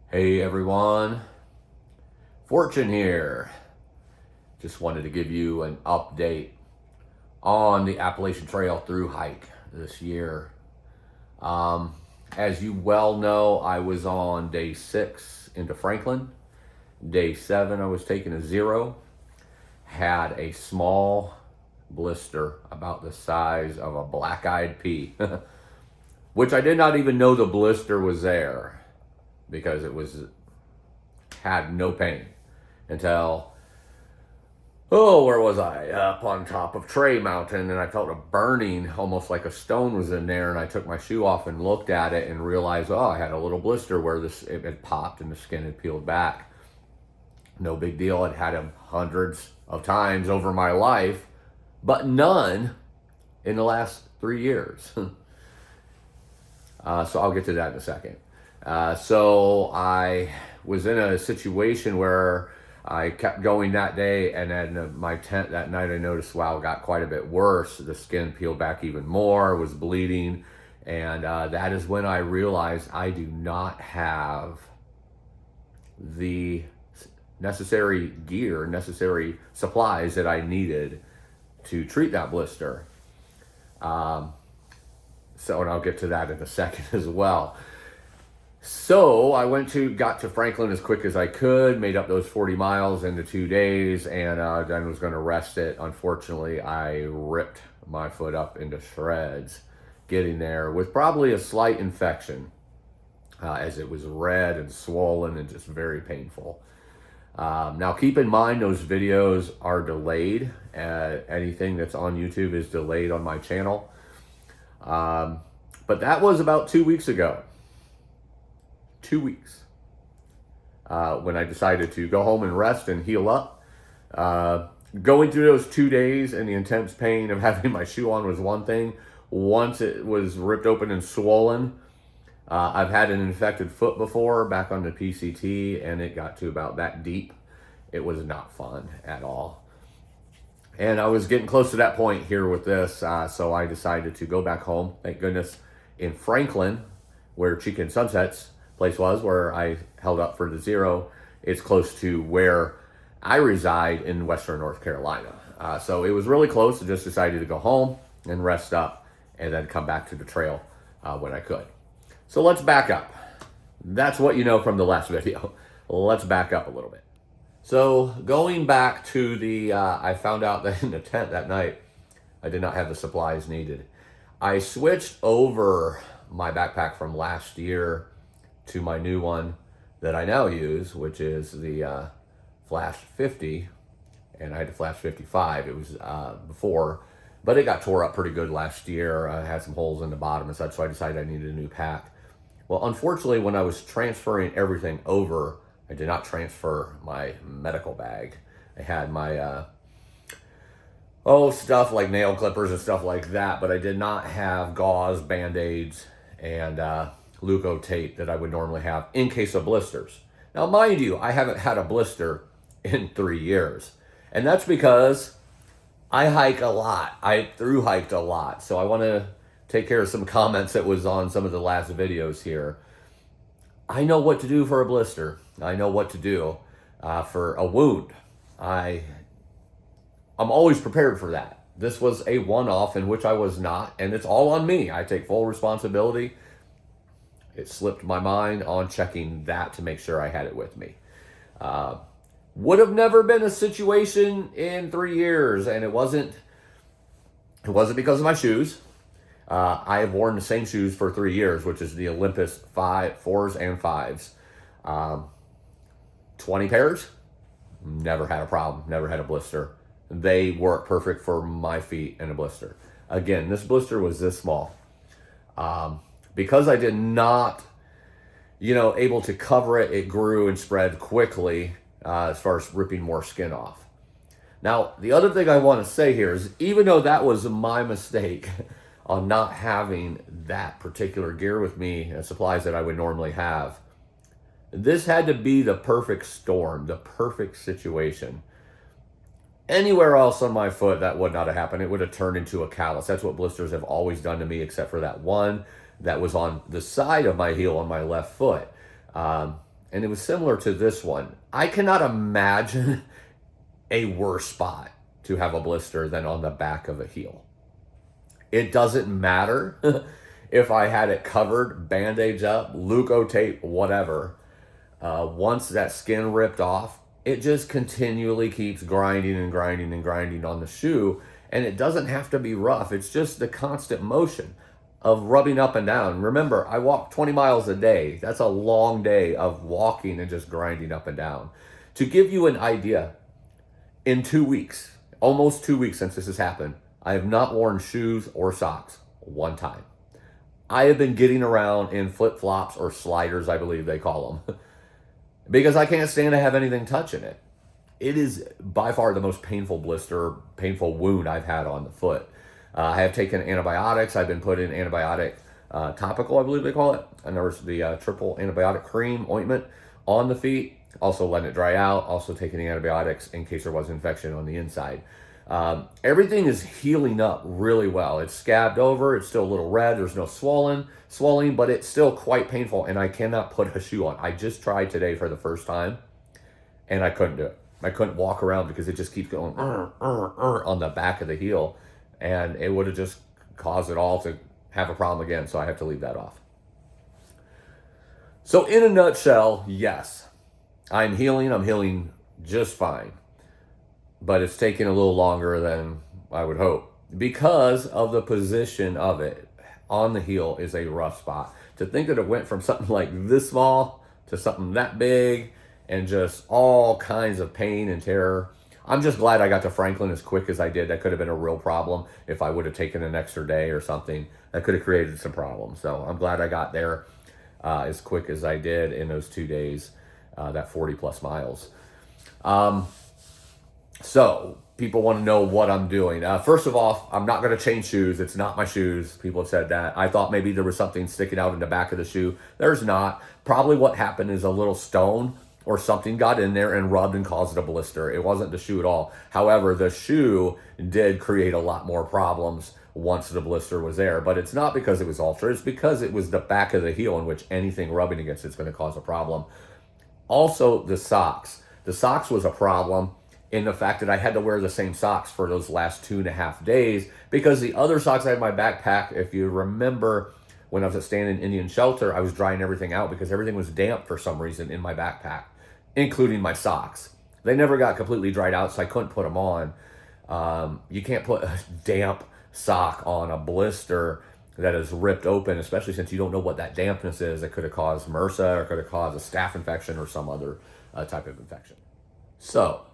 Hey everyone, Fortune here. Just wanted to give you an update on the Appalachian Trail Thru-Hike this year. As you well know, I was on day 6 into Franklin. Day 7, I was taking a 0. Had a small blister about the size of a black-eyed pea, which I did not even know the blister was there because it had no pain until, where was I? Up on top of Trey Mountain, and I felt a burning, almost like a stone was in there, and I took my shoe off and looked at it and realized, I had a little blister where it had popped and the skin had peeled back. No big deal. I'd had them hundreds of times over my life, but none in the last 3 years. So I'll get to that in a second. So I was in a situation where I kept going that day, and then my tent that night I noticed, wow, it got quite a bit worse. The skin peeled back even more, was bleeding, and that is when I realized I do not have the necessary gear, necessary supplies that I needed to treat that blister. And I'll get to that in a second as well. So I got to Franklin as quick as I could, made up those 40 miles into 2 days, and then was going to rest it. Unfortunately, I ripped my foot up into shreds getting there with probably a slight infection, as it was red and swollen and just very painful. Now keep in mind those videos are delayed. Anything that's on YouTube is delayed on my channel. But that was about 2 weeks ago. 2 weeks. When I decided to go home and rest and heal up. Going through those 2 days and the intense pain of having my shoe on was one thing. Once it was ripped open and swollen, I've had an infected foot before back on the PCT, and it got to about that deep. It was not fun at all. And I was getting close to that point here with this, so I decided to go back home. Thank goodness in Franklin, where Chicken Sunset's place was, where I held up for the 0, it's close to where I reside in Western North Carolina. So it was really close. I just decided to go home and rest up and then come back to the trail when I could. So let's back up. That's what you know from the last video. Let's back up a little bit. So going back to I found out that in the tent that night, I did not have the supplies needed. I switched over my backpack from last year to my new one that I now use, which is the Flash 50, and I had the Flash 55. It was before, but it got tore up pretty good last year. I had some holes in the bottom and such, so I decided I needed a new pack. Well, unfortunately, when I was transferring everything over, I did not transfer my medical bag. I had my stuff like nail clippers and stuff like that, but I did not have gauze, band-aids, and Leuko tape that I would normally have in case of blisters. Now, mind you, I haven't had a blister in 3 years, and that's because I hike a lot. I thru-hiked a lot, so I want to take care of some comments that was on some of the last videos here. I know what to do for a blister. I know what to do for a wound. I'm always prepared for that. This was a one-off in which I was not, and it's all on me. I take full responsibility. It slipped my mind on checking that to make sure I had it with me. Would have never been a situation in 3 years, and it wasn't because of my shoes. I have worn the same shoes for 3 years, which is the Olympus 4s and 5s. 20 pairs, never had a problem, never had a blister. They work perfect for my feet in a blister. Again, this blister was this small. Because I did not, able to cover it, it grew and spread quickly as far as ripping more skin off. Now, the other thing I want to say here is, even though that was my mistake on not having that particular gear with me and supplies that I would normally have, this had to be the perfect storm, the perfect situation. Anywhere else on my foot, that would not have happened. It would have turned into a callus. That's what blisters have always done to me, except for that one that was on the side of my heel on my left foot. and it was similar to this one. I cannot imagine a worse spot to have a blister than on the back of a heel. It doesn't matter if I had it covered, bandage up, leukotape, whatever. Once that skin ripped off, it just continually keeps grinding and grinding and grinding on the shoe. And it doesn't have to be rough. It's just the constant motion of rubbing up and down. Remember, I walk 20 miles a day. That's a long day of walking and just grinding up and down. To give you an idea, in 2 weeks, almost 2 weeks since this has happened, I have not worn shoes or socks one time. I have been getting around in flip-flops or sliders, I believe they call them, because I can't stand to have anything touching it. It is by far the most painful blister, painful wound I've had on the foot. I have taken antibiotics. I've been put in antibiotic topical, I believe they call it. And there's the triple antibiotic cream ointment on the feet. Also letting it dry out. Also taking the antibiotics in case there was infection on the inside. Everything is healing up really well. It's scabbed over. It's still a little red. There's no swelling, but it's still quite painful. And I cannot put a shoe on. I just tried today for the first time, and I couldn't do it. I couldn't walk around because it just keeps going on the back of the heel, and it would have just caused it all to have a problem again. So I have to leave that off. So in a nutshell, yes, I'm healing. I'm healing just fine. But it's taking a little longer than I would hope because of the position of it. On the heel is a rough spot. To think that it went from something like this small to something that big and just all kinds of pain and terror. I'm just glad I got to Franklin as quick as I did. That could have been a real problem if I would have taken an extra day or something. That could have created some problems. So I'm glad I got there as quick as I did in those 2 days, that 40 plus miles. So people want to know what I'm doing. First of all, I'm not going to change shoes. It's not my shoes. People have said that. I thought maybe there was something sticking out in the back of the shoe. There's not. Probably what happened is a little stone or something got in there and rubbed and caused a blister. It wasn't the shoe at all. However, the shoe did create a lot more problems once the blister was there. But it's not because it was Ultra. It's because it was the back of the heel in which anything rubbing against it's going to cause a problem. Also, the socks. The socks was a problem in the fact that I had to wear the same socks for those last 2.5 days because the other socks I had in my backpack, if you remember when I was at Stanimals Indian Shelter, I was drying everything out because everything was damp for some reason in my backpack, including my socks. They never got completely dried out, so I couldn't put them on. You can't put a damp sock on a blister that is ripped open, especially since you don't know what that dampness is. It could have caused MRSA or could have caused a staph infection or some other type of infection. So,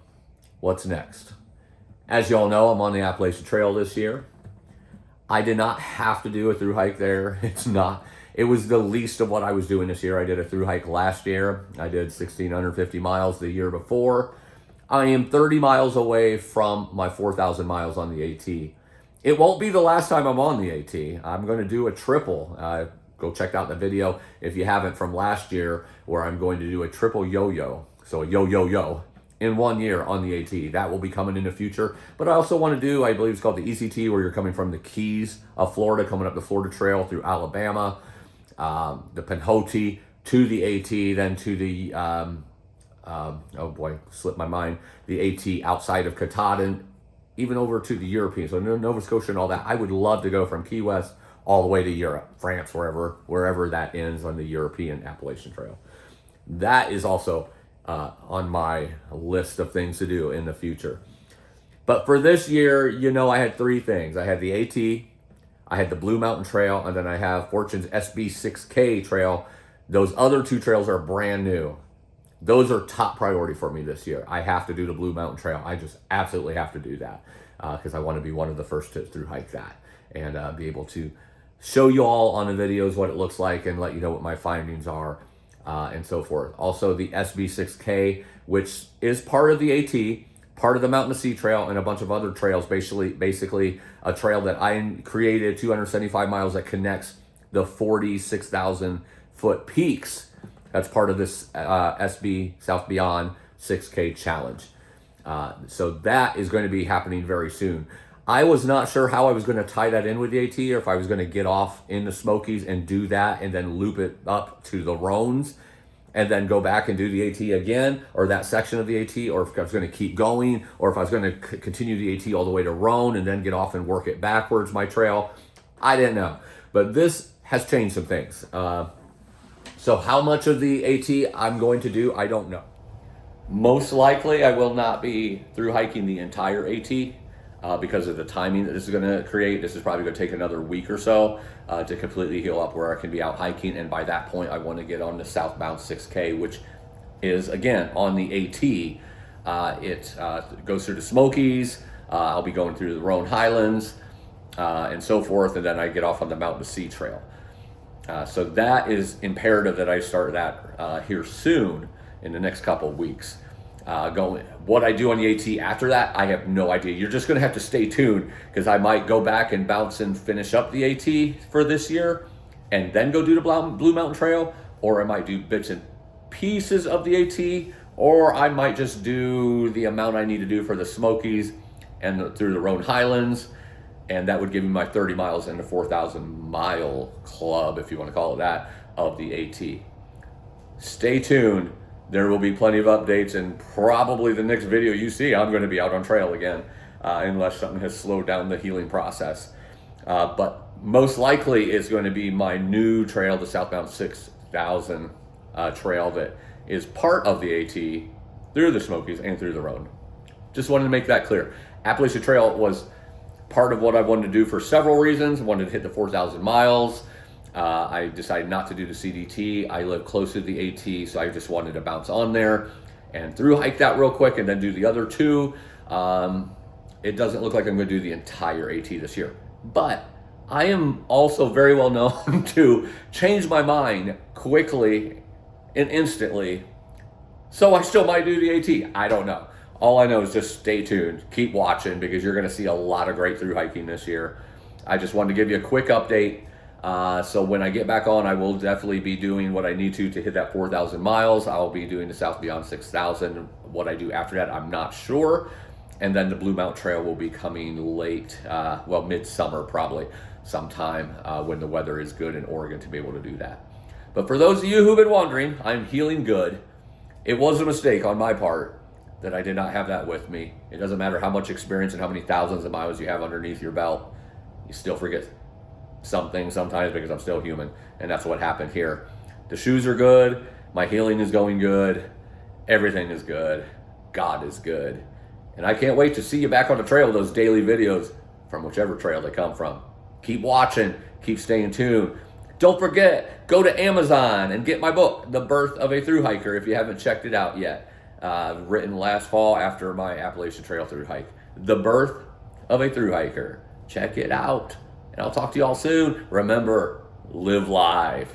what's next? As you all know, I'm on the Appalachian Trail this year. I did not have to do a thru-hike there. It was the least of what I was doing this year. I did a thru-hike last year. I did 1,650 miles the year before. I am 30 miles away from my 4,000 miles on the AT. It won't be the last time I'm on the AT. I'm going to do a triple. Go check out the video if you haven't from last year where I'm going to do a triple yo-yo. So a yo-yo-yo in 1 year on the AT. That will be coming in the future. But I also want to do, I believe it's called the ECT, where you're coming from the Keys of Florida, coming up the Florida Trail through Alabama, the Pinhoti to the AT, then to the, oh boy, slipped my mind, the AT outside of Katahdin, even over to the European, so Nova Scotia and all that. I would love to go from Key West all the way to Europe, France, wherever that ends on the European Appalachian Trail. That is also on my list of things to do in the future. But for this year, I had 3 things. I had the AT, I had the Blue Mountain Trail, and then I have Fortune's SB6K trail. Those other 2 trails are brand new. Those are top priority for me this year. I have to do the Blue Mountain Trail. I just absolutely have to do that because I want to be one of the first to thru-hike that and be able to show you all on the videos what it looks like and let you know what my findings are and so forth. Also the SB6K, which is part of the AT, part of the Mountain to Sea Trail, and a bunch of other trails, basically a trail that I created, 275 miles that connects the 46,000 foot peaks. That's part of this SB South Beyond 6K challenge. So that is going to be happening very soon. I was not sure how I was going to tie that in with the AT, or if I was going to get off in the Smokies and do that and then loop it up to the Roans and then go back and do the AT again, or that section of the AT, or if I was going to keep going, or if I was going to continue the AT all the way to Roan and then get off and work it backwards, my trail. I didn't know. But this has changed some things. So how much of the AT I'm going to do, I don't know. Most likely, I will not be through hiking the entire AT because of the timing that this is going to create. This is probably going to take another week or so to completely heal up where I can be out hiking. And by that point, I want to get on the southbound 6K, which is, again, on the AT. It goes through the Smokies. I'll be going through the Roan Highlands and so forth. And then I get off on the Mountain to Sea Trail. So that is imperative that I start that here soon in the next couple of weeks. What I do on the AT after that, I have no idea. You're just going to have to stay tuned because I might go back and bounce and finish up the AT for this year and then go do the Blue Mountain Trail, or I might do bits and pieces of the AT, or I might just do the amount I need to do for the Smokies and through the Roan Highlands, and that would give me my 30 miles in the 4,000 mile club, if you want to call it that, of the AT. Stay tuned. There will be plenty of updates, and probably the next video you see, I'm going to be out on trail again, unless something has slowed down the healing process. But most likely it's going to be my new trail, the Southbound 6,000 trail that is part of the AT through the Smokies and through the Roan. Just wanted to make that clear. Appalachian Trail was part of what I wanted to do for several reasons. I wanted to hit the 4,000 miles. I decided not to do the CDT. I live close to the AT, so I just wanted to bounce on there and Thru-Hike that real quick and then do the other two. It doesn't look like I'm going to do the entire AT this year. But I am also very well known to change my mind quickly and instantly. So I still might do the AT. I don't know. All I know is just stay tuned. Keep watching because you're going to see a lot of great thru-hiking this year. I just wanted to give you a quick update. So when I get back on, I will definitely be doing what I need to hit that 4,000 miles. I'll be doing the South Beyond 6,000. What I do after that, I'm not sure. And then the Blue Mountain Trail will be coming late, midsummer probably, sometime when the weather is good in Oregon to be able to do that. But for those of you who've been wondering, I'm healing good. It was a mistake on my part that I did not have that with me. It doesn't matter how much experience and how many thousands of miles you have underneath your belt. You still forget something sometimes because I'm still human, and that's what happened here. The shoes are good, my healing is going good, everything is good, God is good, and I can't wait to see you back on the trail with those daily videos from whichever trail they come from. Keep watching, keep staying tuned. Don't forget, go to Amazon and get my book, The Birth of a Thru-Hiker, if you haven't checked it out yet. Written last fall after my Appalachian Trail Thru-Hike. The Birth of a Thru-Hiker. Check it out. And I'll talk to you all soon. Remember, live live.